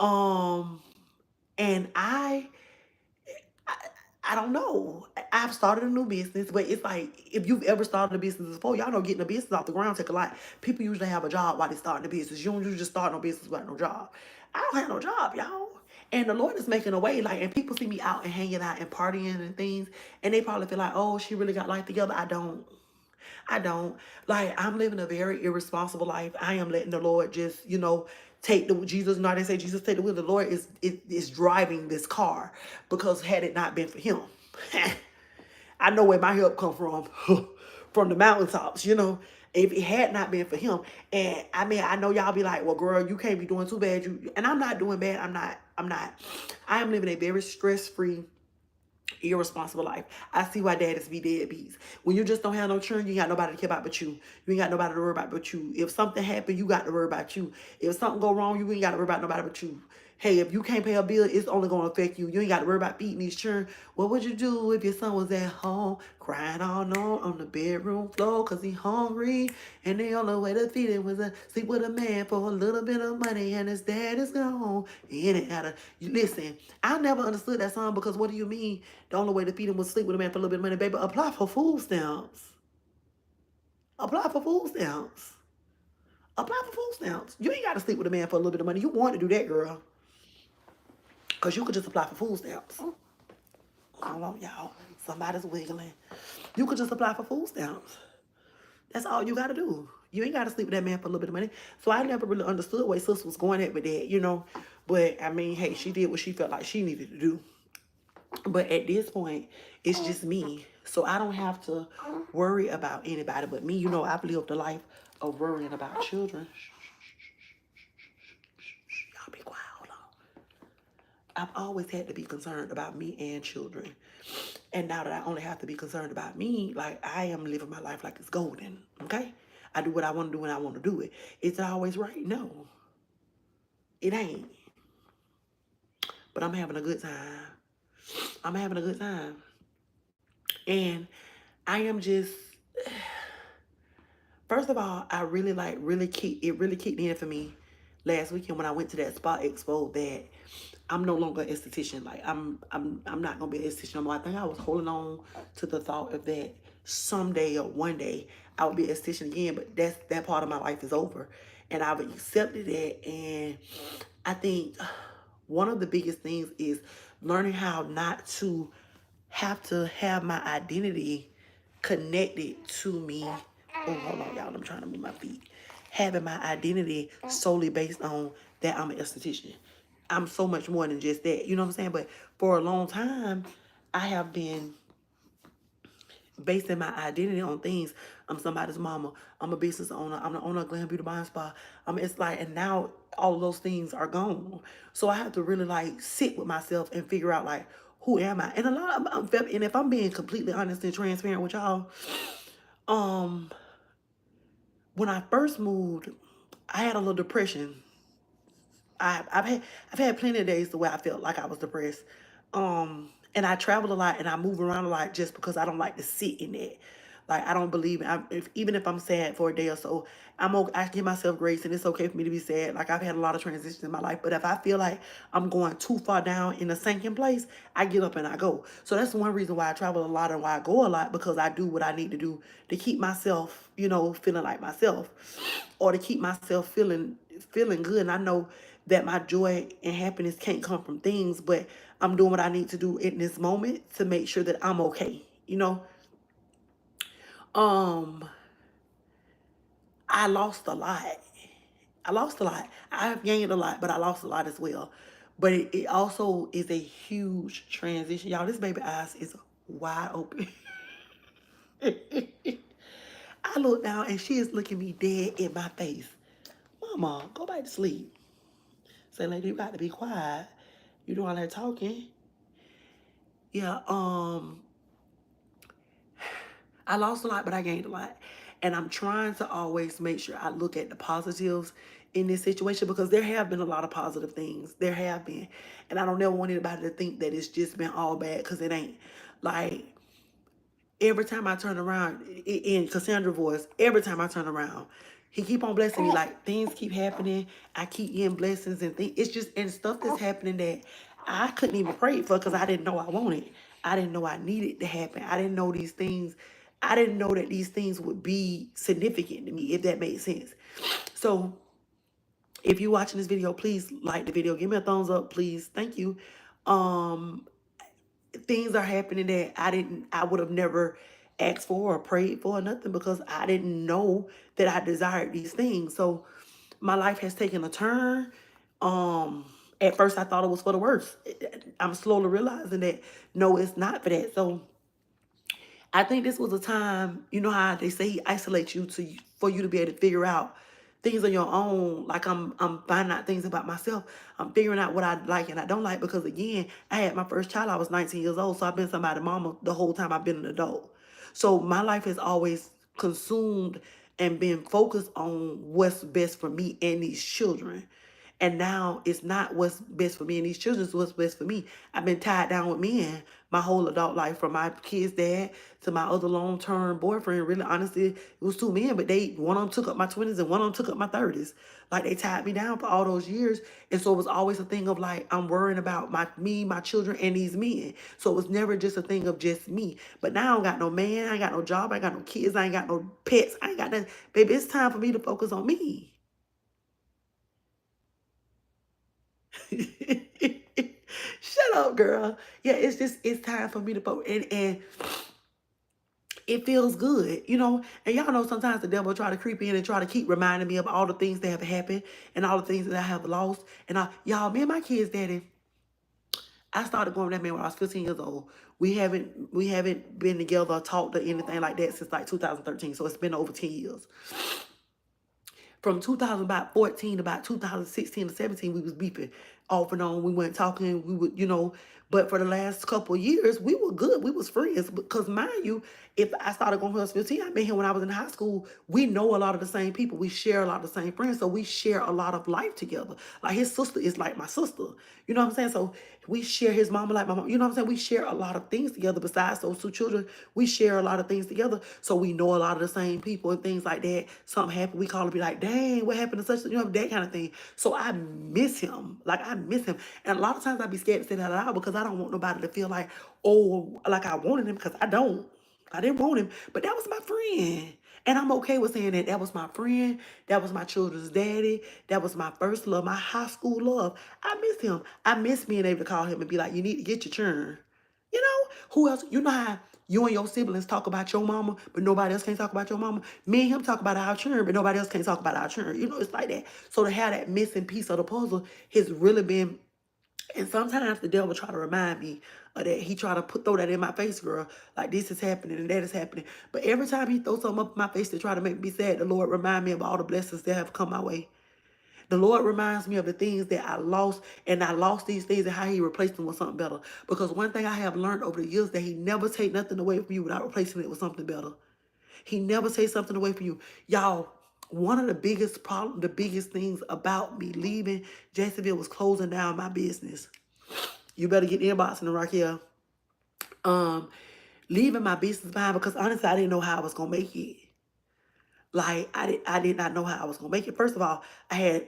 Um, and I, I don't know. I've started a new business, but it's like if you've ever started a business before, y'all know getting a business off the ground take a lot. People usually have a job while they starting a business. You don't usually just start no business without no job. I don't have no job, y'all. And the Lord is making a way, like, and people see me out and hanging out and partying and things, and they probably feel like, oh, she really got life together. I don't. I don't. Like, I'm living a very irresponsible life. I am letting the Lord just, take the Jesus. Not they say Jesus take the wheel. The Lord is driving this car, because had it not been for Him, I know where my help come from, from the mountaintops. If it had not been for Him, and I mean, I know y'all be like, well, girl, you can't be doing too bad. And I'm not doing bad. I'm not. I'm not. I am living a very stress free, irresponsible life. I see why daddies be deadbeats. When you just don't have no children, you ain't got nobody to care about but you. You ain't got nobody to worry about but you. If something happen, you got to worry about you. If something go wrong, you ain't got to worry about nobody but you. Hey, if you can't pay a bill, it's only going to affect you. You ain't got to worry about feeding these children. What would you do if your son was at home crying all night on the bedroom floor because he hungry, and the only way to feed him was to sleep with a man for a little bit of money, and his dad is gone? He ain't had a... Listen, I never understood that song, because what do you mean the only way to feed him was sleep with a man for a little bit of money? Baby, apply for food stamps. Apply for food stamps. Apply for food stamps. You ain't got to sleep with a man for a little bit of money. You want to do that, girl. Because you could just apply for food stamps. Hold on, y'all. Somebody's wiggling. You could just apply for food stamps. That's all you got to do. You ain't got to sleep with that man for a little bit of money. So I never really understood where sis was going at with that. But, I mean, hey, she did what she felt like she needed to do. But at this point, it's just me. So I don't have to worry about anybody but me. I've lived a life of worrying about children. Y'all be quiet. Hold on. I've always had to be concerned about me and children. And now that I only have to be concerned about me, like, I am living my life like it's golden, okay? I do what I want to do when I want to do it. Is it always right? No. It ain't. But I'm having a good time. I'm having a good time. And I am just... First of all, I really really kicked in for me last weekend when I went to that spa expo, that I'm no longer an esthetician. Like, I'm not gonna be an esthetician no more. I think I was holding on to the thought of that someday or one day I would be an esthetician again, but that part of my life is over, and I've accepted it. And I think one of the biggest things is learning how not to have to have my identity connected to me. Oh, hold on, y'all. I'm trying to move my feet. Having my identity solely based on that I'm an esthetician. I'm so much more than just that. You know what I'm saying? But for a long time, I have been basing my identity on things. I'm somebody's mama. I'm a business owner. I'm the owner of Glam Beauty Bond Spa. It's like, and now all of those things are gone. So I have to really like sit with myself and figure out like, who am I? And and if I'm being completely honest and transparent with y'all, when I first moved, I had a little depression. I've had plenty of days the way I felt like I was depressed. And I travel a lot and I move around a lot just because I don't like to sit in it. Like, I don't believe even if I'm sad for a day or so, I give myself grace, and it's okay for me to be sad. Like, I've had a lot of transitions in my life, but if I feel like I'm going too far down in a sinking place, I get up and I go. So that's one reason why I travel a lot and why I go a lot, because I do what I need to do to keep myself, feeling like myself, or to keep myself feeling good. And I know that my joy and happiness can't come from things, but I'm doing what I need to do in this moment to make sure that I'm okay. Um, I lost a lot. I have gained a lot, but I lost a lot as well. But it also is a huge transition. Y'all, this baby eyes is wide open. I look down and she is looking me dead in my face. Mama, go back to sleep. Say, lady, you got to be quiet. You doing all that talking. Yeah, I lost a lot, but I gained a lot. And I'm trying to always make sure I look at the positives in this situation, because there have been a lot of positive things. There have been. And I don't ever want anybody to think that it's just been all bad, because it ain't. Like, every time I turn around, in Cassandra's voice, every time I turn around, he keep on blessing me. Like, things keep happening. I keep getting blessings and things. It's just, and stuff that's happening that I couldn't even pray for, because I didn't know I wanted. I didn't know I needed to happen. I didn't know these things. I didn't know that these things would be significant to me, if that made sense. So if you're watching this video, please like the video. Give me a thumbs up, please. Thank you. Um, Things are happening that I would have never asked for or prayed for or nothing, because I didn't know that I desired these things. So my life has taken a turn. At first I thought it was for the worst. I'm slowly realizing that no, it's not for that. So I think this was a time, you know how they say he isolates you for you to be able to figure out things on your own. Like, I'm finding out things about myself. I'm figuring out what I like and I don't like, because again, I had my first child, I was 19 years old. So I've been somebody's mama the whole time I've been an adult. So my life has always consumed and been focused on what's best for me and these children. And now it's not what's best for me and these children, it's what's best for me. I've been tied down with men my whole adult life, from my kid's dad to my other long-term boyfriend. Really, honestly, it was two men, but one of them took up my 20s and one of them took up my 30s. Like, they tied me down for all those years. And so it was always a thing of like, I'm worrying about me, my children, and these men. So it was never just a thing of just me. But now I don't got no man, I ain't got no job, I ain't got no kids, I ain't got no pets, I ain't got nothing. Baby, it's time for me to focus on me. Shut up, girl. Yeah, it's time for me to focus. And it feels good, you know. And y'all know sometimes the devil try to creep in and try to keep reminding me of all the things that have happened and all the things that I have lost. And y'all, me and my kids' daddy, I started going with that man when I was 15 years old. We haven't been together or talked or anything like that since like 2013. So it's been over 10 years. From 2014 about 2016 to 17, we was beefing off and on. We weren't talking. We would, but for the last couple of years, we were good. We was friends. Because mind you, if I started going to his 15, I met him when I was in high school. We know a lot of the same people. We share a lot of the same friends. So we share a lot of life together. Like, his sister is like my sister. You know what I'm saying? So we share his mama like my mom. You know what I'm saying? We share a lot of things together. Besides those two children, we share a lot of things together. So we know a lot of the same people and things like that. Something happened, we call and be like, dang, what happened to such, that kind of thing. So I miss him. Like, I miss him. And a lot of times I be scared to say that out loud, because I don't want nobody to feel like, oh, like I wanted him, because I don't. I didn't want him. But that was my friend. And I'm okay with saying that. That was my friend. That was my children's daddy. That was my first love, my high school love. I miss him. I miss being able to call him and be like, you need to get your churn. You know, who else? You know how you and your siblings talk about your mama, but nobody else can talk about your mama? Me and him talk about our churn, but nobody else can talk about our churn. You know, it's like that. So to have that missing piece of the puzzle has really been. And sometimes the devil try to remind me of that. He try to throw that in my face, girl. Like, this is happening and that is happening. But every time he throws something up in my face to try to make me sad, the Lord remind me of all the blessings that have come my way. The Lord reminds me of the things that I lost, and I lost these things, and how he replaced them with something better. Because one thing I have learned over the years, that he never take nothing away from you without replacing it with something better. He never takes something away from you. Y'all, one of the biggest problems, the biggest things about me leaving Jacksonville was closing down my business. You better get the inbox in the Raquel. Leaving my business behind, because honestly, I didn't know how I was going to make it. Like, I did not know how I was gonna make it. First of all, I had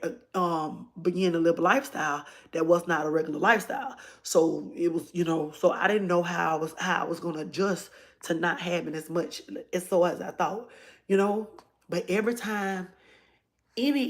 began to live a lifestyle that was not a regular lifestyle. So it was, so I didn't know how I was gonna adjust to not having as much as I thought, you know. But any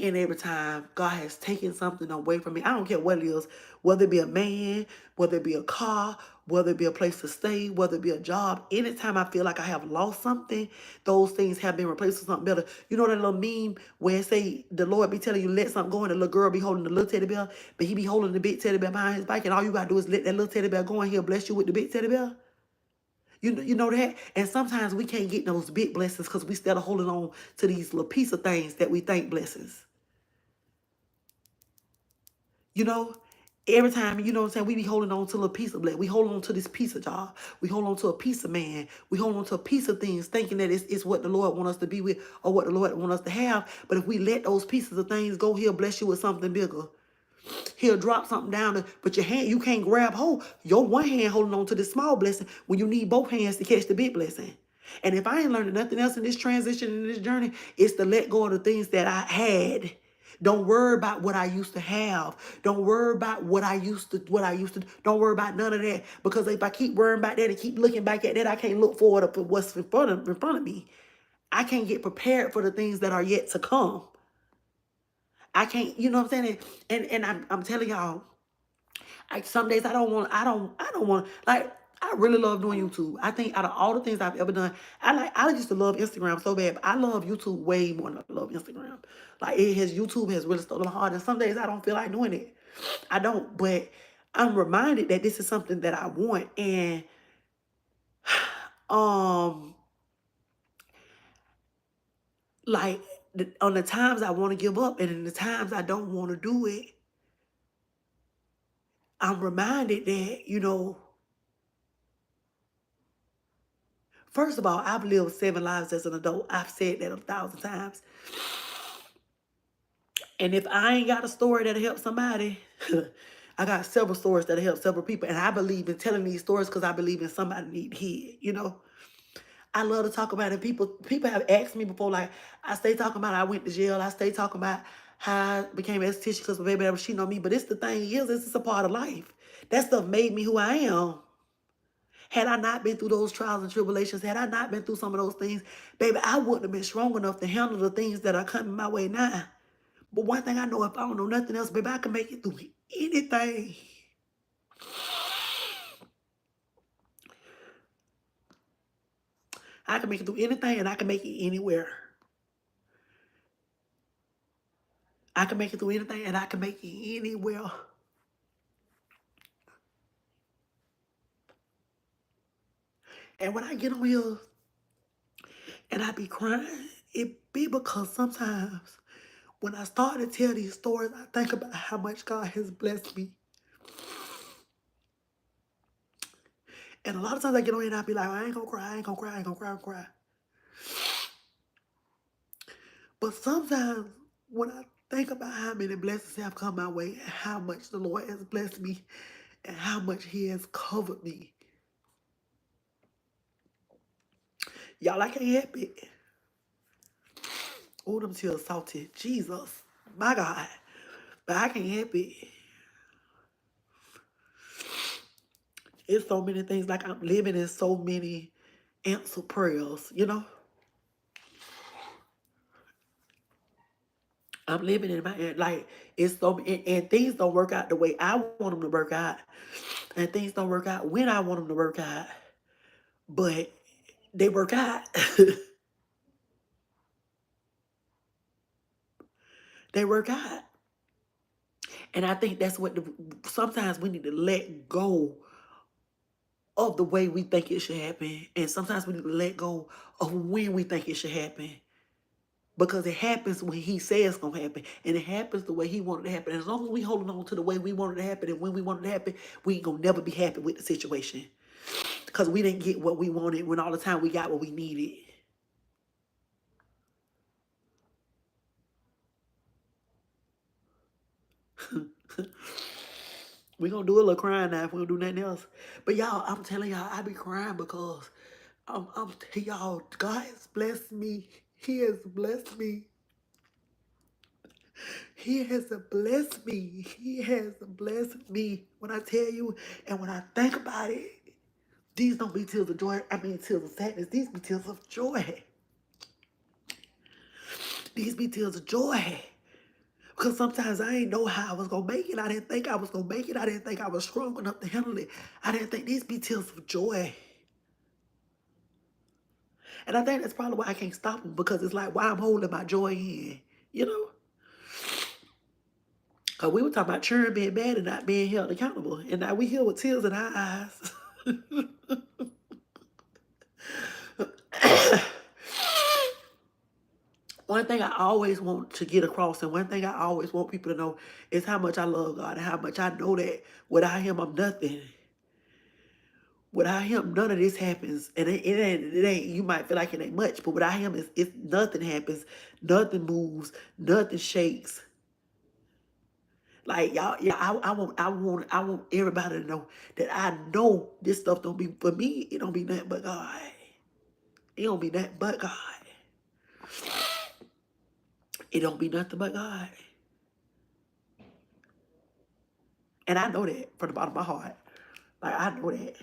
and every time God has taken something away from me, I don't care what it is, whether it be a man, whether it be a car, whether it be a place to stay, whether it be a job. Anytime I feel like I have lost something, those things have been replaced with something better. You know that little meme where it say the Lord be telling you let something go, and the little girl be holding the little teddy bear, but he be holding the big teddy bear behind his bike, and all you gotta do is let that little teddy bear go, and he'll bless you with the big teddy bear. You know that? And sometimes we can't get those big blessings because we still holding on to these little piece of things that we think blessings. You know? Every time, you know what I'm saying, we be holding on to a piece of black. We hold on to this piece of job. We hold on to a piece of man. We hold on to a piece of things, thinking that it's what the Lord want us to be with or what the Lord want us to have. But if we let those pieces of things go, he'll bless you with something bigger. He'll drop something down, but your hand, you can't grab hold. Your one hand holding on to this small blessing when you need both hands to catch the big blessing. And if I ain't learning nothing else in this transition, in this journey, it's to let go of the things that I had. Don't worry about what I used to have. Don't worry about what I used to. Don't worry about none of that. Because if I keep worrying about that and keep looking back at that, I can't look forward to what's in front of me. I can't get prepared for the things that are yet to come. I can't, you know what I'm saying? And I'm telling y'all, like some days I don't want like I really love doing YouTube. I think out of all the things I've ever done, I used to love Instagram so bad, but I love YouTube way more than I love Instagram. Like YouTube has really stolen my heart, and some days I don't feel like doing it. I don't, but I'm reminded that this is something that I want, and um, like on the times I want to give up, and in the times I don't want to do it, I'm reminded that first of all, I've lived 7 lives as an adult. I've said that 1,000 times. And if I ain't got a story that'll help somebody, I got several stories that'll help several people. And I believe in telling these stories because I believe in somebody need to hear. I love to talk about it. People have asked me before, like, I stay talking about I went to jail. I stay talking about how I became an esthetician because my baby was cheating on me. But it's the thing is, this is a part of life. That stuff made me who I am. Had I not been through those trials and tribulations, had I not been through some of those things, baby, I wouldn't have been strong enough to handle the things that are coming my way now. But one thing I know, if I don't know nothing else, baby, I can make it through anything. I can make it through anything, and I can make it anywhere. I can make it through anything, and I can make it anywhere. And when I get on here and I be crying, it be because sometimes when I start to tell these stories, I think about how much God has blessed me. And a lot of times I get on here and I be like, I ain't gonna cry, I ain't gonna cry, I ain't gonna cry, I'm cry. But sometimes when I think about how many blessings have come my way and how much the Lord has blessed me and how much he has covered me, y'all, I can't help it. Oh, them tears salty. Jesus, my God. But I can't help it. It's so many things, like I'm living in so many answered prayers. I'm living in like, it's so, and things don't work out the way I want them to work out. And things don't work out when I want them to work out. But they work out. They work out. And I think that's what sometimes we need to let go of the way we think it should happen. And sometimes we need to let go of when we think it should happen. Because it happens when he says it's gonna happen. And it happens the way he wanted it to happen. And as long as we holding on to the way we want it to happen and when we want it to happen, we ain't gonna never be happy with the situation. Because we didn't get what we wanted when all the time we got what we needed. We gonna do a little crying now if we don't do nothing else. But y'all, I'm telling y'all, I be crying because y'all, God has blessed me. He has blessed me. He has blessed me. He has blessed me. When I tell you and when I think about it, these don't be tears of joy. I mean, tears of sadness. These be tears of joy. These be tears of joy. Because sometimes I didn't know how I was going to make it. I didn't think I was going to make it. I didn't think I was strong enough to handle it. I didn't think these be tears of joy. And I think that's probably why I can't stop them, because it's like, why I'm holding my joy in, you know? Because we were talking about children being bad and not being held accountable. And now we here with tears in our eyes. One thing I always want to get across, and one thing I always want people to know, is how much I love God and how much I know that without Him, I'm nothing. Without Him, none of this happens. And it ain't, you might feel like it ain't much, but without Him, it's nothing happens, nothing moves, nothing shakes. Like y'all, yeah, I want everybody to know that I know this stuff don't be for me. It don't be nothing but God. It don't be nothing but God. It don't be nothing but God. And I know that from the bottom of my heart. Like, I know that.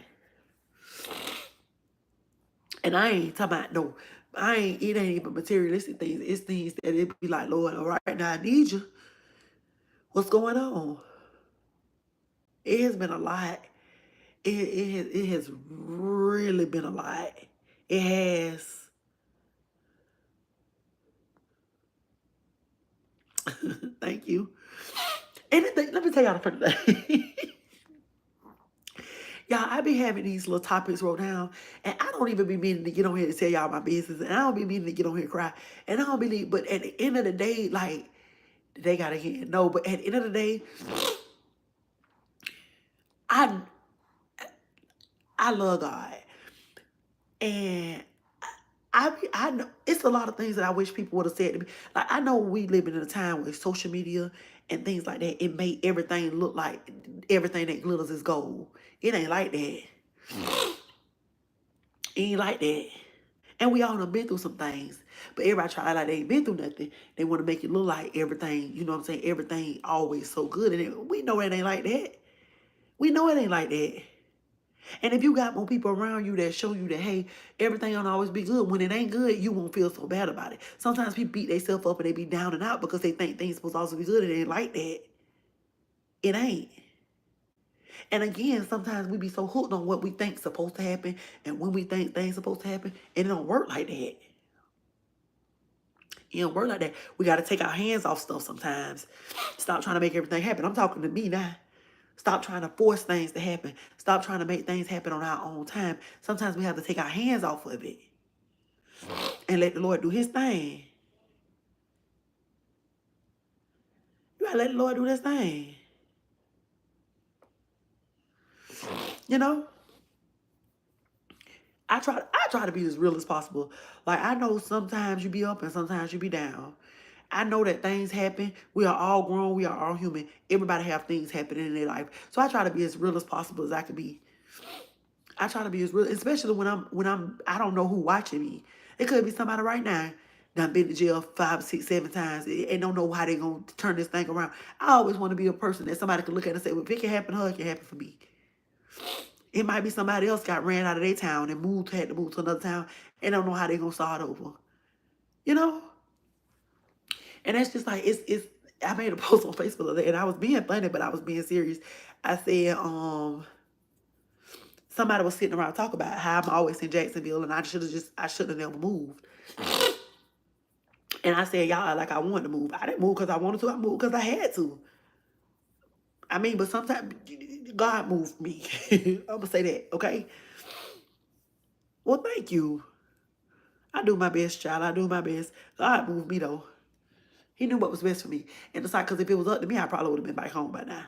And I ain't talking about no, it ain't even materialistic things. It's things that it be like, Lord, all right now I need you. What's going on? It has been a lot. It has really been a lot. It has. Thank you. And let me tell y'all the funny thing. Y'all, I be having these little topics wrote down, and I don't even be meaning to get on here to tell y'all my business, and I don't be meaning to get on here and cry, and I don't believe, but at the end of the day, like, they gotta hear no, but at the end of the day, I I love God, and I know it's a lot of things that I wish people would have said to me. Like, I know we living in a time with social media and things like that. It made everything look like everything that glitters is gold. It ain't like that. It ain't like that. And we all done been through some things. But everybody try like they ain't been through nothing. They want to make it look like everything, you know what I'm saying? Everything always so good. And we know it ain't like that. We know it ain't like that. And if you got more people around you that show you that, hey, everything don't always be good. When it ain't good, you won't feel so bad about it. Sometimes people beat themselves up and they be down and out because they think things supposed to also be good. And it ain't like that. It ain't. And again, sometimes we be so hooked on what we think supposed to happen and when we think things supposed to happen, and it don't work like that. It don't work like that. We got to take our hands off stuff sometimes. Stop trying to make everything happen. I'm talking to me now. Stop trying to force things to happen. Stop trying to make things happen on our own time. Sometimes we have to take our hands off of it and let the Lord do His thing. You gotta let the Lord do His thing. You know, I try to be as real as possible. Like, I know sometimes you be up and sometimes you be down. I know that things happen. We are all grown. We are all human. Everybody have things happening in their life. So I try to be as real as possible as I can be. I try to be as real, especially I don't know who watching me. It could be somebody right now done been to jail 5, 6, 7 times and don't know how they gonna turn this thing around. I always want to be a person that somebody can look at and say, well, if it can happen to her, it can happen for me. It might be somebody else got ran out of their town and had to move to another town and don't know how they gonna start over. You know? And that's just like, it's I made a post on Facebook the other day and I was being funny, but I was being serious. I said, somebody was sitting around talking about how I'm always in Jacksonville and I should have never moved. And I said, y'all, like, I wanted to move. I didn't move because I wanted to. I moved because I had to. I mean, but sometimes God moved me. I'm going to say that, okay? Well, thank you. I do my best, child. I do my best. God moved me, though. He knew what was best for me. And it's like, because if it was up to me, I probably would have been back home by now.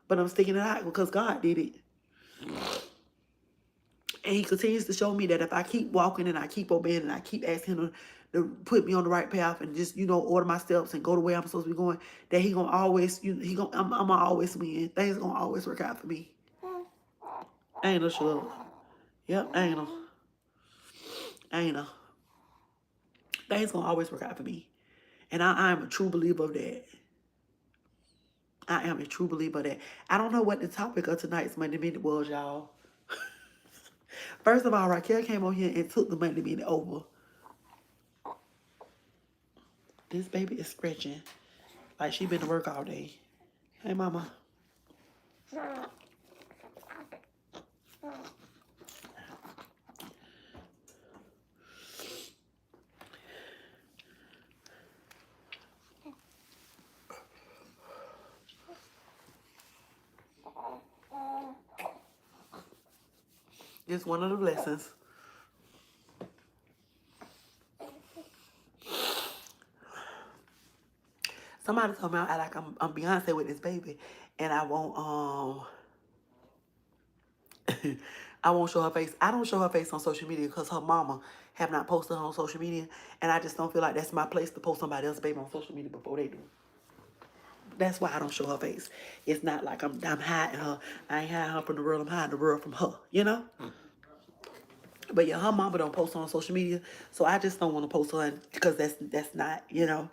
But I'm sticking it out because God did it. And He continues to show me that if I keep walking and I keep obeying and I keep asking Him to put me on the right path and just, order my steps and go the way I'm supposed to be going, that He gonna always, I'm gonna always win. Things gonna always work out for me. Ain't no sure. Yep, ain't no. Things gonna always work out for me. And I am a true believer of that. I am a true believer of that. I don't know what the topic of tonight's Monday Minute was, y'all. First of all, Raquel came on here and took the Monday Minute over. This baby is scratching like she been to work all day. Hey, mama. It's one of the blessings. somebody told me I like I'm Beyonce with this baby, and I won't I won't show her face. I don't show her face on social media because her mama have not posted her on social media, and I just don't feel like that's my place to post somebody else's baby on social media before they do. That's why I don't show her face. It's not like I'm hiding her. I ain't hiding her from the world. I'm hiding the world from her. You know. But yeah, her mama don't post on social media, so I just don't want to post her because that's not, you know.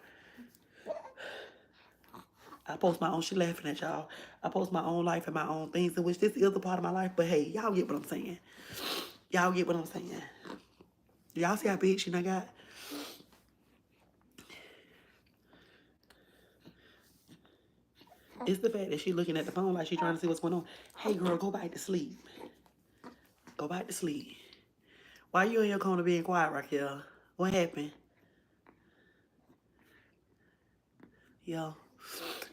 I post my own. She laughing at y'all. I post my own life and my own things, in which this is a part of my life. But hey, y'all get what I'm saying. Y'all get what I'm saying. Y'all see how big she done got? It's the fact that she looking at the phone like she trying to see what's going on. Hey girl, go back to sleep. Go back to sleep. Why you in your corner being quiet, Raquel? What happened? Yo.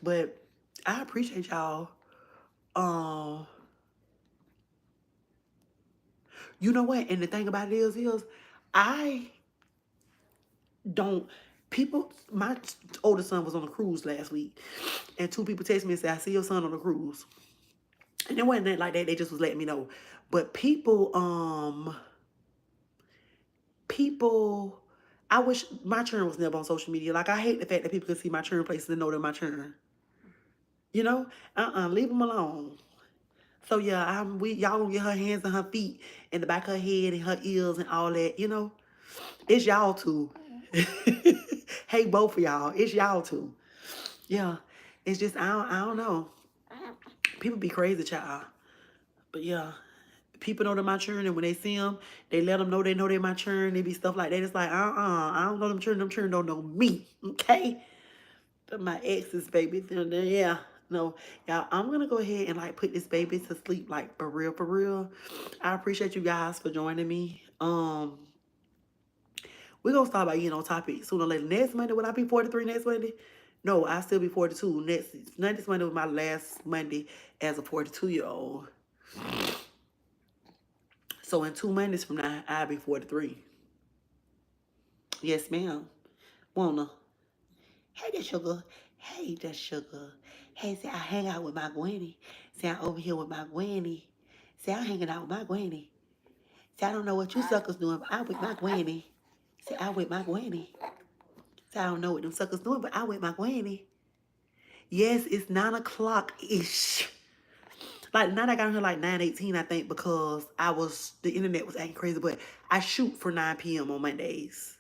But I appreciate y'all. You know what? And the thing about it is I don't people my oldest son was on a cruise last week, and 2 people texted me and said, I see your son on the cruise. And it wasn't like that, they just was letting me know. But people I wish my churn was never on social media. Like, I hate the fact that people can see my churn places and know they're my churn. You know? Leave them alone. So yeah, y'all gonna get her hands and her feet in the back of her head and her ears and all that, you know? It's y'all too. Hey, both of y'all. It's y'all too. Yeah. It's just I don't know. People be crazy, child. But yeah. People know they're my churn, and when they see them, they let them know they're my churn. They be stuff like that. It's like, I don't know them churn. Them churn don't know me. Okay? But my exes, baby. Yeah. No, y'all, I'm gonna go ahead and like put this baby to sleep, like for real, for real. I appreciate you guys for joining me. We're gonna start by getting on topic sooner or later. Next Monday, will I be 43 next Monday? No, I still be 42. Next Monday was my last Monday as a 42-year-old. So in 2 Mondays from now, I'll be 43. Yes, ma'am. Wanna? Hey, that sugar. Hey, that sugar. Hey, say I hang out with my granny. Say I'm over here with my granny. Say I'm hanging out with my granny. Say I don't know what you suckers doing, but I with my granny. Say I with my granny. Say I don't know what them suckers doing, but I with my granny. Yes, it's 9 o'clock-ish. Like, now I got here like 9:18, I think, because the internet was acting crazy, but I shoot for 9 p.m. on Mondays.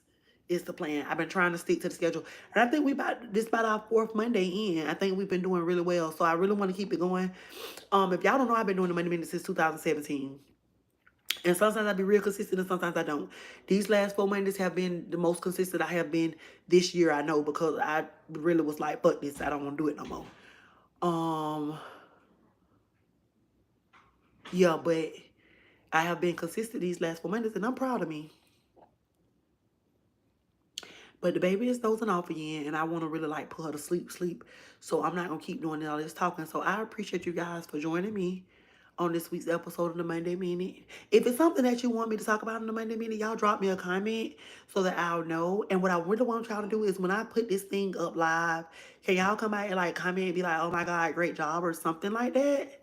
Is the plan. I've been trying to stick to the schedule. And I think this about our 4th Monday in. I think we've been doing really well. So I really want to keep it going. If y'all don't know, I've been doing the Monday Minute since 2017. And sometimes I be real consistent and sometimes I don't. These last 4 Mondays have been the most consistent I have been this year, I know, because I really was like, fuck this, I don't want to do it no more. Yeah, but I have been consistent these last 4 Mondays and I'm proud of me. But the baby is dozing off again, and I want to really like put her to sleep. So I'm not going to keep doing all this talking. So I appreciate you guys for joining me on this week's episode of the Monday Minute. If it's something that you want me to talk about in the Monday Minute, y'all drop me a comment so that I'll know. And what I really want y'all to do is when I put this thing up live, can y'all come out and like comment and be like, oh my God, great job or something like that?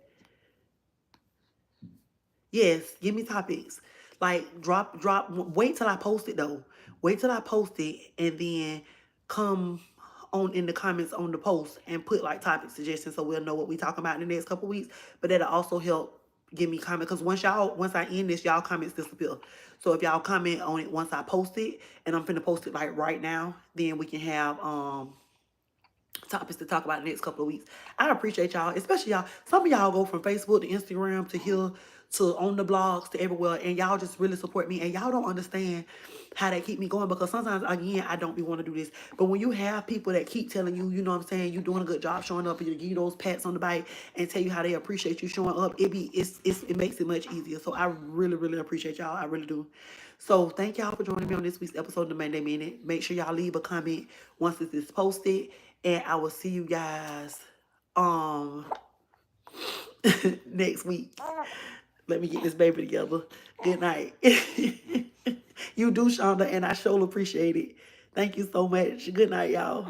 Yes, give me topics. Like wait till I post it though. Wait till I post it and then come on in the comments on the post and put like topic suggestions so we'll know what we talking about in the next couple weeks. But that'll also help give me comment because once I end this, y'all comments disappear. So if y'all comment on it once I post it, and I'm finna post it like right now, then we can have topics to talk about the next couple of weeks. I appreciate y'all, especially y'all. Some of y'all go from Facebook to Instagram to here to on the blogs to everywhere, and y'all just really support me, and y'all don't understand how they keep me going because sometimes, again, I don't be want to do this. But when you have people that keep telling you, you know what I'm saying, you doing a good job showing up, and you give you those pats on the back and tell you how they appreciate you showing up, it makes it much easier. So I really, really appreciate y'all. I really do. So thank y'all for joining me on this week's episode of the Monday Minute. Make sure y'all leave a comment once this is posted. And I will see you guys next week. Let me get this baby together. Good night. You do, Shonda, and I sure appreciate it. Thank you so much. Good night, y'all.